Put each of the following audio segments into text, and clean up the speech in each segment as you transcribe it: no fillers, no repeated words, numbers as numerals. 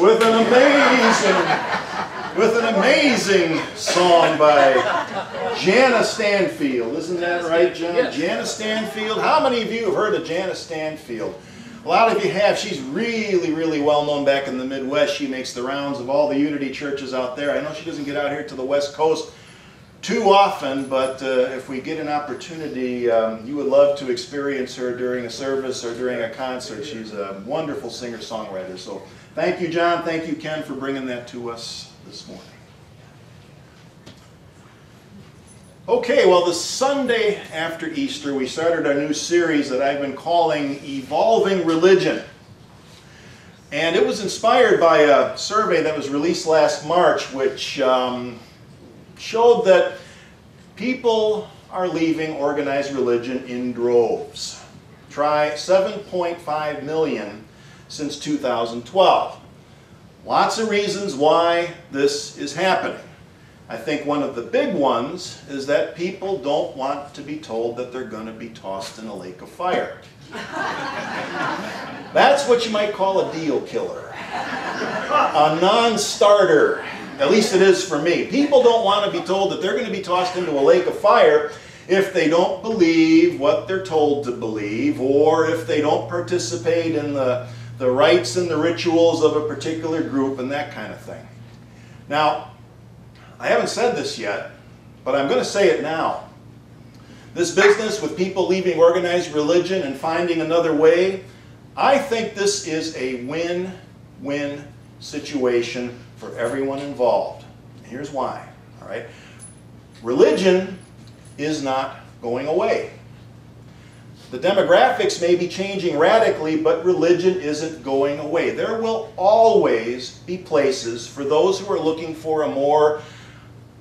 with an amazing song by Jana Stanfield. Isn't that right, John? Yes. Jana Stanfield. How many of you have heard of Jana Stanfield? A lot of you have. She's really, really well known back in the Midwest. She makes the rounds of all the Unity churches out there. I know she doesn't get out here to the West Coast too often, but if we get an opportunity, you would love to experience her during a service or during a concert. She's a wonderful singer-songwriter. So thank you, John. Thank you, Ken, for bringing that to us this morning. Okay, well, the Sunday after Easter, we started our new series that I've been calling Evolving Religion. And it was inspired by a survey that was released last March, which showed that people are leaving organized religion in droves. Try 7.5 million since 2012. Lots of reasons why this is happening. I think one of the big ones is that people don't want to be told that they're going to be tossed in a lake of fire. That's what you might call a deal killer. A non-starter. At least it is for me. People don't want to be told that they're going to be tossed into a lake of fire if they don't believe what they're told to believe, or if they don't participate in the rites and the rituals of a particular group and that kind of thing. Now, I haven't said this yet, but I'm going to say it now. This business with people leaving organized religion and finding another way, I think this is a win-win situation for everyone involved. Here's why. All right? Religion is not going away. The demographics may be changing radically, but religion isn't going away. There will always be places for those who are looking for a more,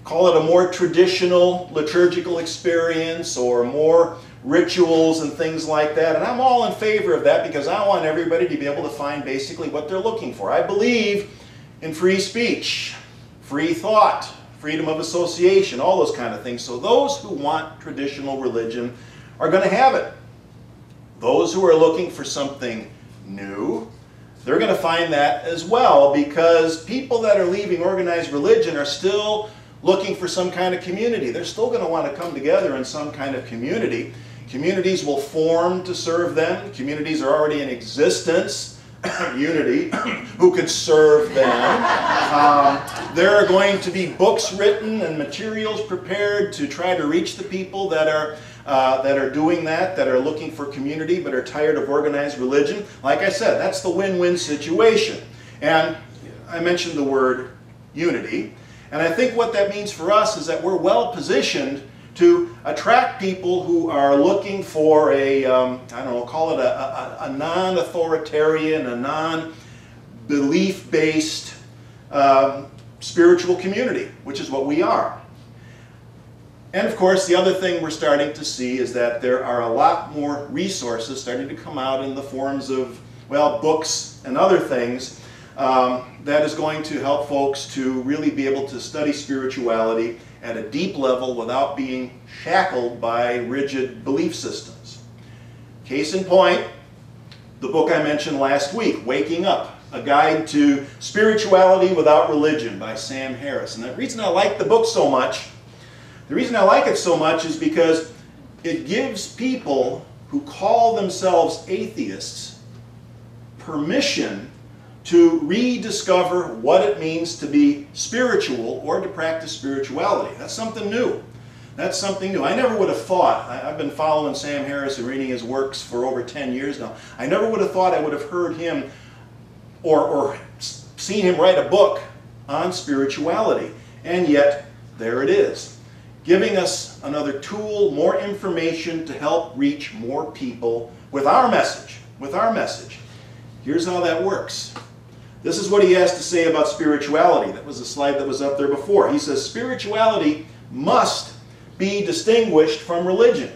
call it a more traditional liturgical experience or more rituals and things like that. And I'm all in favor of that because I want everybody to be able to find basically what they're looking for. I believe in free speech, free thought, freedom of association, all those kind of things. So those who want traditional religion are going to have it. Those who are looking for something new, they're going to find that as well, because people that are leaving organized religion are still looking for some kind of community. They're still going to want to come together in some kind of community. Communities will form to serve them. Communities are already in existence. Unity, who could serve them. There are going to be books written and materials prepared to try to reach the people that are doing that are looking for community but are tired of organized religion. Like I said, that's the win-win situation. And I mentioned the word unity. And I think what that means for us is that we're well positioned to attract people who are looking for a, I don't know, call it a non-authoritarian, a non-belief-based spiritual community, which is what we are. And of course, the other thing we're starting to see is that there are a lot more resources starting to come out in the forms of, well, books and other things that is going to help folks to really be able to study spirituality at a deep level without being shackled by rigid belief systems. Case in point, the book I mentioned last week, Waking Up, A Guide to Spirituality Without Religion by Sam Harris. And the reason I like the book so much, the reason I like it so much is because it gives people who call themselves atheists permission to rediscover what it means to be spiritual or to practice spirituality. That's something new. That's something new. I never would have thought, I've been following Sam Harris and reading his works for over 10 years now. I never would have thought I would have heard him or seen him write a book on spirituality. And yet, there it is, giving us another tool, more information to help reach more people with our message. Here's how that works. This is what he has to say about spirituality. That was a slide that was up there before. He says, spirituality must be distinguished from religion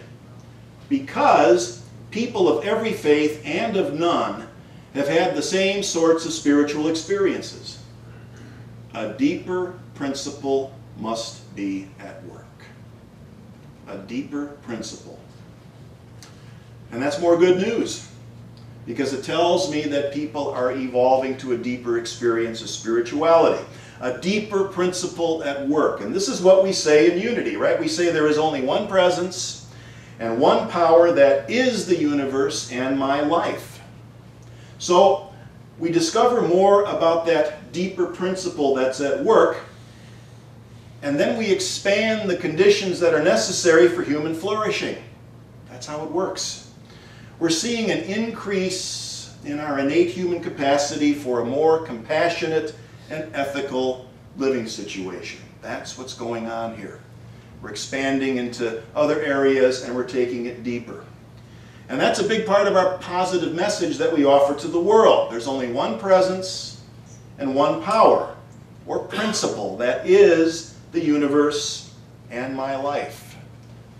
because people of every faith and of none have had the same sorts of spiritual experiences. A deeper principle must be at work. A deeper principle. And that's more good news. because it tells me that people are evolving to a deeper experience of spirituality, a deeper principle at work. And this is what we say in unity, right? We say there is only one presence and one power that is the universe and my life. So we discover more about that deeper principle that's at work, and then we expand the conditions that are necessary for human flourishing. That's how it works. We're seeing an increase in our innate human capacity for a more compassionate and ethical living situation. That's what's going on here. We're expanding into other areas and we're taking it deeper. And that's a big part of our positive message that we offer to the world. There's only one presence and one power or principle that is the universe and my life.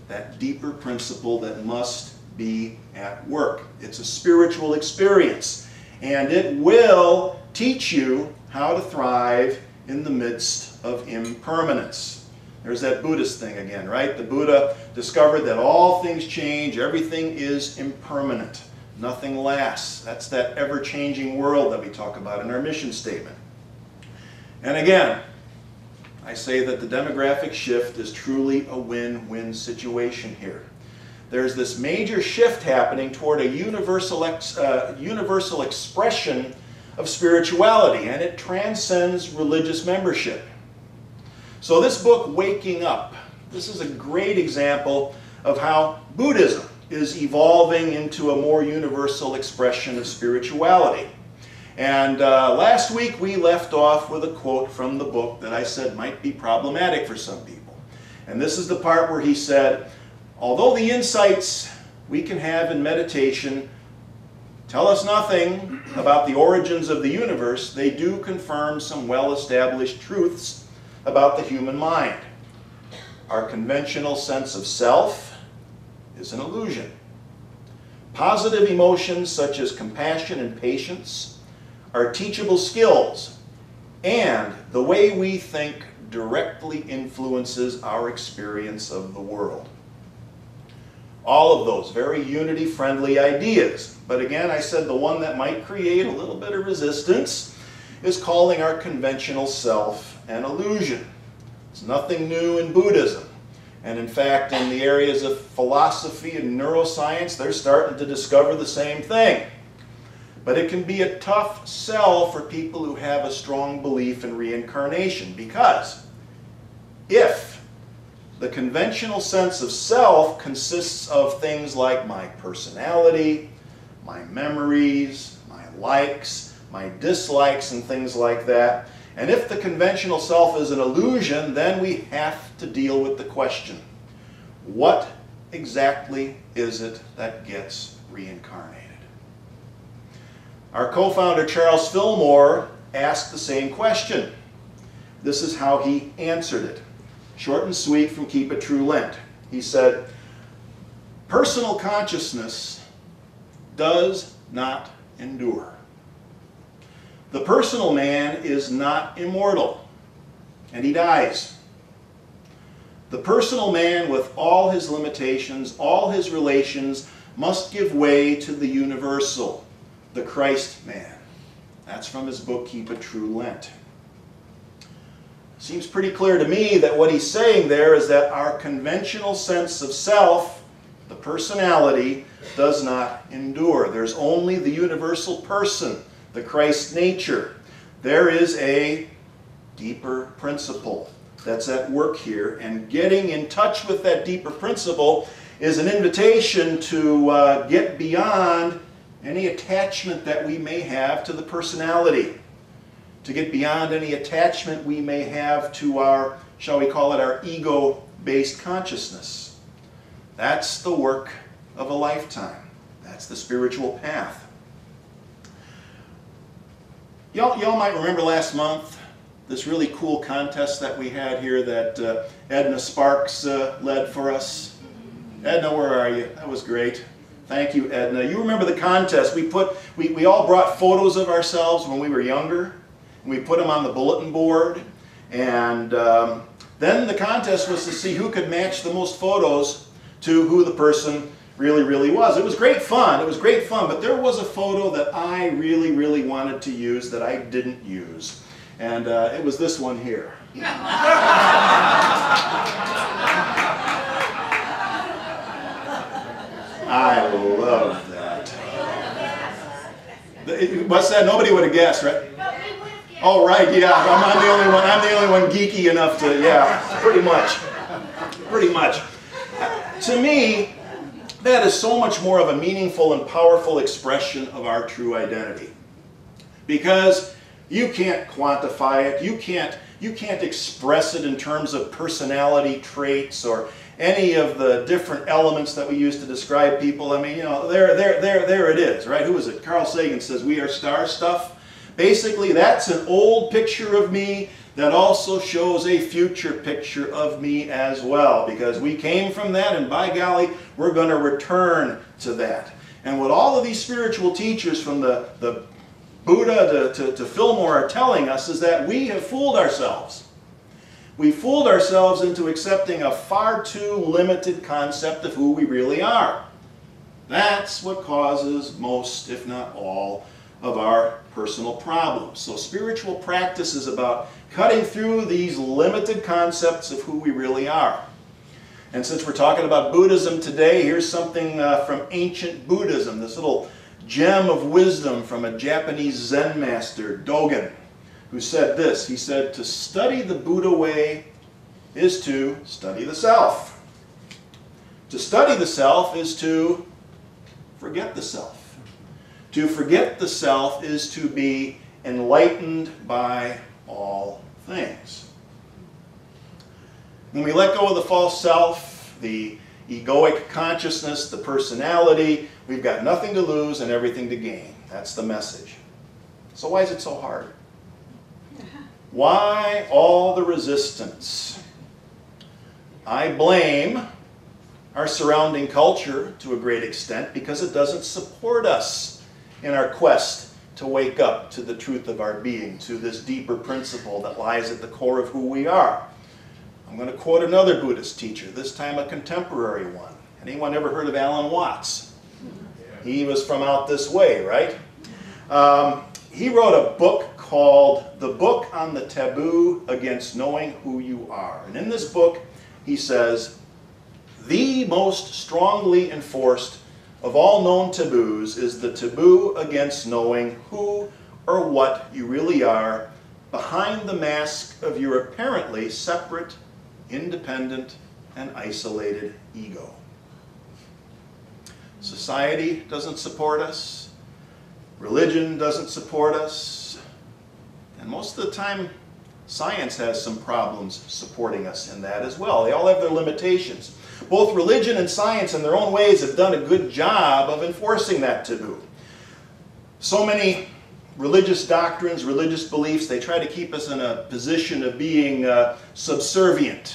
That deeper principle that must be at work. It's a spiritual experience, and it will teach you how to thrive in the midst of impermanence. There's that Buddhist thing again, right? The Buddha discovered that all things change, everything is impermanent, nothing lasts. That's that ever-changing world that we talk about in our mission statement. And again, I say that the demographic shift is truly a win-win situation here. There's this major shift happening toward a universal expression of spirituality, and it transcends religious membership. So this book, Waking Up, this is a great example of how Buddhism is evolving into a more universal expression of spirituality. And last week we left off with a quote from the book that I said might be problematic for some people. And this is the part where he said, although the insights we can have in meditation tell us nothing about the origins of the universe, they do confirm some well-established truths about the human mind. Our conventional sense of self is an illusion. Positive emotions such as compassion and patience are teachable skills, and the way we think directly influences our experience of the world. All of those very unity-friendly ideas. But again, I said the one that might create a little bit of resistance is calling our conventional self an illusion. It's nothing new in Buddhism. And in fact, in the areas of philosophy and neuroscience, they're starting to discover the same thing. But it can be a tough sell for people who have a strong belief in reincarnation, because if the conventional sense of self consists of things like my personality, my memories, my likes, my dislikes, and things like that, and if the conventional self is an illusion, then we have to deal with the question, what exactly is it that gets reincarnated? Our co-founder Charles Fillmore asked the same question. This is how he answered it. Short and sweet from Keep It True Lent. He said, personal consciousness does not endure. The personal man is not immortal, and he dies. The personal man, with all his limitations, all his relations, must give way to the universal, the Christ man. That's from his book, Keep It True Lent. Seems pretty clear to me that what he's saying there is that our conventional sense of self, the personality, does not endure. There's only the universal person, the Christ nature. There is a deeper principle that's at work here, and getting in touch with that deeper principle is an invitation to get beyond any attachment that we may have to the personality, to get beyond any attachment we may have to our, shall we call it, our ego-based consciousness. That's the work of a lifetime. That's the spiritual path. Y'all might remember last month this really cool contest that we had here that Edna Sparks led for us. Edna, where are you? That was great. Thank you, Edna. You remember the contest. We all brought photos of ourselves when we were younger. And we put them on the bulletin board. And then the contest was to see who could match the most photos to who the person really was. It was great fun. It was great fun. But there was a photo that I really wanted to use that I didn't use. And it was this one here. I love that. What's that? Nobody would have guessed, right? Oh, right, yeah. I'm the only one. I'm the only one geeky enough to, yeah, pretty much. Pretty much. To me, that is so much more of a meaningful and powerful expression of our true identity. Because you can't quantify it. You can't express it in terms of personality traits or any of the different elements that we use to describe people. I mean, you know, there it is, right? Who is it? Carl Sagan says, "We are star stuff." Basically, that's an old picture of me that also shows a future picture of me as well, because we came from that, and by golly, we're going to return to that. And what all of these spiritual teachers, from the Buddha to Fillmore, are telling us is that we have fooled ourselves. We fooled ourselves into accepting a far too limited concept of who we really are. That's what causes most, if not all, of our personal problems. So spiritual practice is about cutting through these limited concepts of who we really are. And since we're talking about Buddhism today, here's something from ancient Buddhism, this little gem of wisdom from a Japanese Zen master, Dogen, who said this. He said, "To study the Buddha way is to study the self. To study the self is to forget the self. To forget the self is to be enlightened by all things." When we let go of the false self, the egoic consciousness, the personality, we've got nothing to lose and everything to gain. That's the message. So why is it so hard? Why all the resistance? I blame our surrounding culture to a great extent because it doesn't support us in our quest to wake up to the truth of our being, to this deeper principle that lies at the core of who we are. I'm going to quote another Buddhist teacher, this time a contemporary one. Anyone ever heard of Alan Watts? He was from out this way, right? He wrote a book called The Book on the Taboo Against Knowing Who You Are. And in this book, he says, "The most strongly enforced of all known taboos is the taboo against knowing who or what you really are behind the mask of your apparently separate, independent, and isolated ego." Society doesn't support us. Religion doesn't support us. And most of the time, science has some problems supporting us in that as well. They all have their limitations. Both religion and science in their own ways have done a good job of enforcing that taboo. So many religious doctrines, religious beliefs, they try to keep us in a position of being subservient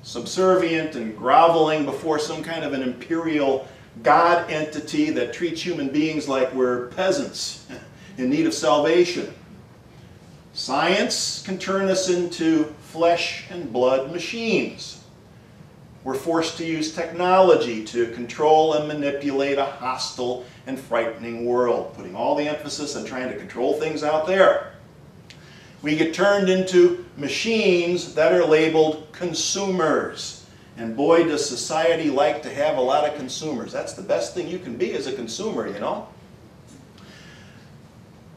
and groveling before some kind of an imperial God entity that treats human beings like we're peasants in need of salvation. Science can turn us into flesh and blood machines. We're forced to use technology to control and manipulate a hostile and frightening world, putting all the emphasis on trying to control things out there. We get turned into machines that are labeled consumers. And boy, does society like to have a lot of consumers. That's the best thing you can be as a consumer, you know.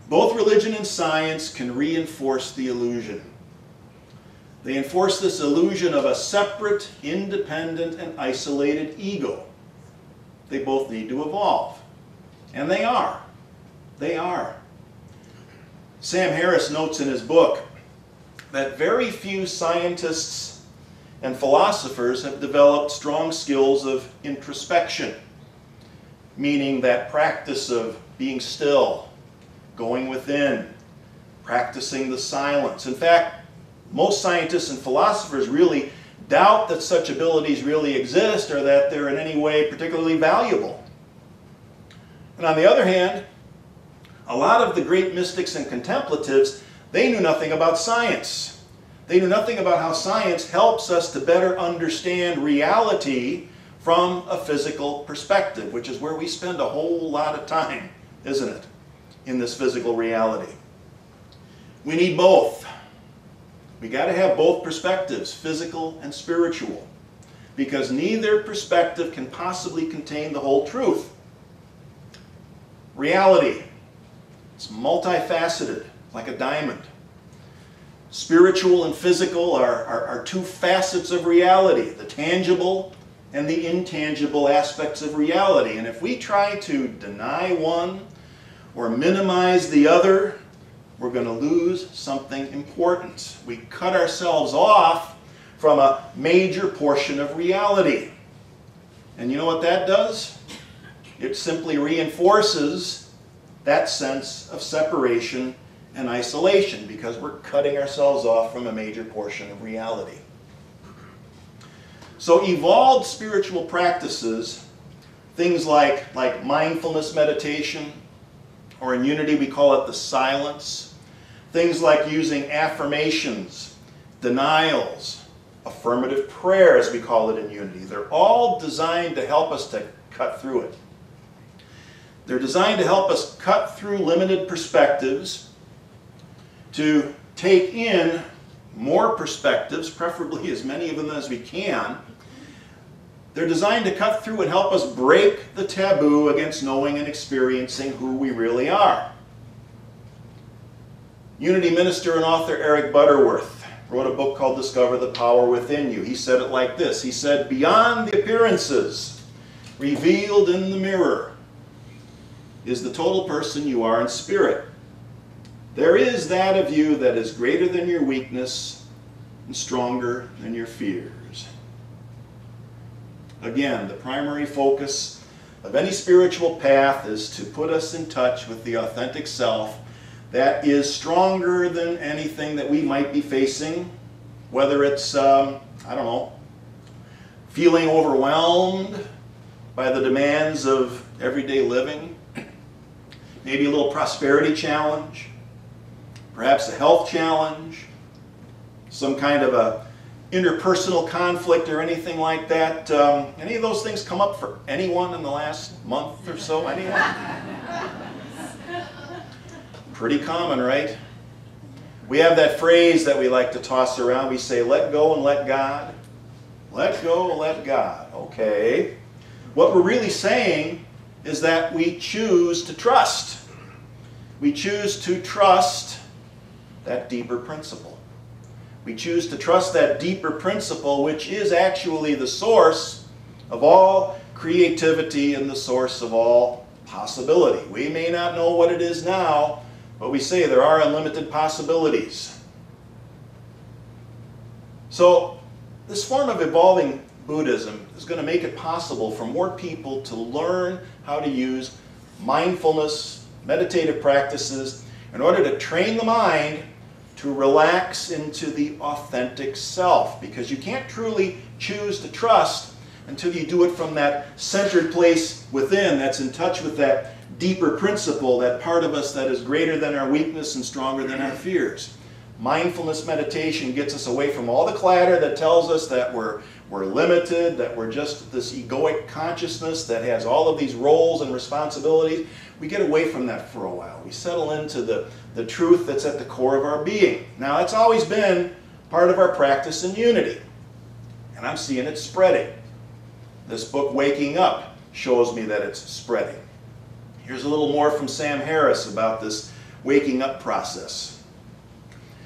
Both religion and science can reinforce the illusion. They enforce this illusion of a separate, independent, and isolated ego. They both need to evolve. And they are. They are. Sam Harris notes in his book that very few scientists and philosophers have developed strong skills of introspection, meaning that practice of being still, going within, practicing the silence. In fact, most scientists and philosophers really doubt that such abilities really exist or that they're in any way particularly valuable. And on the other hand, a lot of the great mystics and contemplatives, they knew nothing about science. They knew nothing about how science helps us to better understand reality from a physical perspective, which is where we spend a whole lot of time, isn't it, in this physical reality. We need both. We got to have both perspectives, physical and spiritual, because neither perspective can possibly contain the whole truth. Reality, it's multifaceted, like a diamond. Spiritual and physical are two facets of reality, the tangible and the intangible aspects of reality. And if we try to deny one or minimize the other, we're going to lose something important. We cut ourselves off from a major portion of reality. And you know what that does? It simply reinforces that sense of separation and isolation, because we're cutting ourselves off from a major portion of reality. So evolved spiritual practices, things like mindfulness meditation, or in Unity we call it the silence, things like using affirmations, denials, affirmative prayer as we call it in Unity, they're all designed to help us to cut through it. They're designed to help us cut through limited perspectives, to take in more perspectives, preferably as many of them as we can. They're designed to cut through and help us break the taboo against knowing and experiencing who we really are. Unity minister and author Eric Butterworth wrote a book called Discover the Power Within You. He said it like this. He said, "Beyond the appearances, revealed in the mirror, is the total person you are in spirit. There is that of you that is greater than your weakness and stronger than your fears." Again, the primary focus of any spiritual path is to put us in touch with the authentic self that is stronger than anything that we might be facing, whether it's, I don't know, feeling overwhelmed by the demands of everyday living, maybe a little prosperity challenge, perhaps a health challenge, some kind of a interpersonal conflict or anything like that. Any of those things come up for anyone in the last month or so? Anyone? Pretty common, right? We have that phrase that we like to toss around. We say, let go and let God. Let go, let God. Okay. What we're really saying is that we choose to trust. We choose to trust that deeper principle. We choose to trust that deeper principle, which is actually the source of all creativity and the source of all possibility. We may not know what it is now, but we say there are unlimited possibilities. So this form of evolving Buddhism is going to make it possible for more people to learn how to use mindfulness, meditative practices in order to train the mind to relax into the authentic self, because you can't truly choose to trust until you do it from that centered place within that's in touch with that deeper principle, that part of us that is greater than our weakness and stronger than our fears. Mindfulness meditation gets us away from all the clatter that tells us that we're limited, that we're just this egoic consciousness that has all of these roles and responsibilities. We get away from that for a while. We settle into the truth that's at the core of our being. Now, it's always been part of our practice in Unity, and I'm seeing it spreading. This book, Waking Up, shows me that it's spreading. Here's a little more from Sam Harris about this waking up process.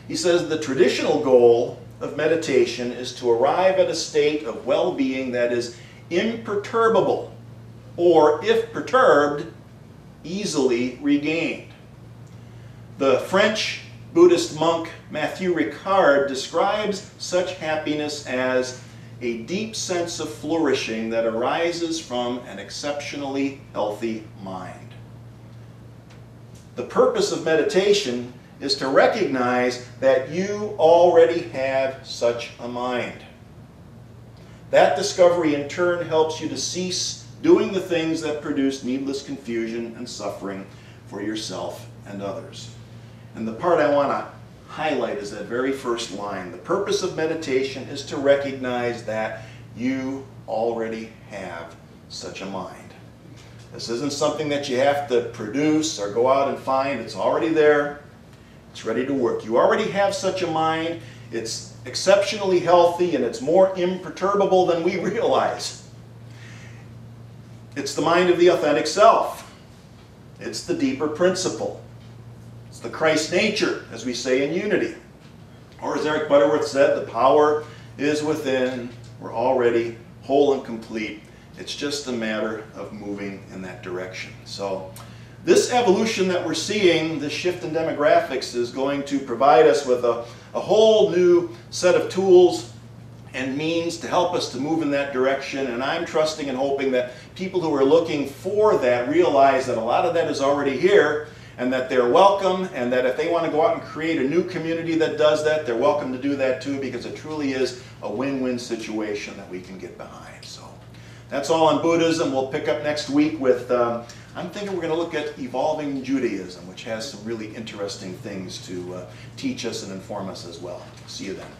He says, the traditional goal of meditation is to arrive at a state of well-being that is imperturbable, or if perturbed, easily regained. The French Buddhist monk Mathieu Ricard describes such happiness as a deep sense of flourishing that arises from an exceptionally healthy mind. The purpose of meditation is to recognize that you already have such a mind. That discovery in turn helps you to cease doing the things that produce needless confusion and suffering for yourself and others. And the part I want to highlight is that very first line. The purpose of meditation is to recognize that You already have such a mind. This isn't something that you have to produce or go out and find. It's already there. It's ready to work. You already have such a mind. It's exceptionally healthy, and it's more imperturbable than we realize. It's the mind of the authentic self. It's the deeper principle. It's the Christ nature, as we say in Unity. Or as Eric Butterworth said, the power is within. We're already whole and complete. It's just a matter of moving in that direction. So this evolution that we're seeing, this shift in demographics, is going to provide us with a whole new set of tools and means to help us to move in that direction. And I'm trusting and hoping that people who are looking for that realize that a lot of that is already here, and that they're welcome, and that if they want to go out and create a new community that does that, they're welcome to do that too, because it truly is a win-win situation that we can get behind. So that's all on Buddhism. We'll pick up next week with, I'm thinking we're going to look at evolving Judaism, which has some really interesting things to teach us and inform us as well. See you then.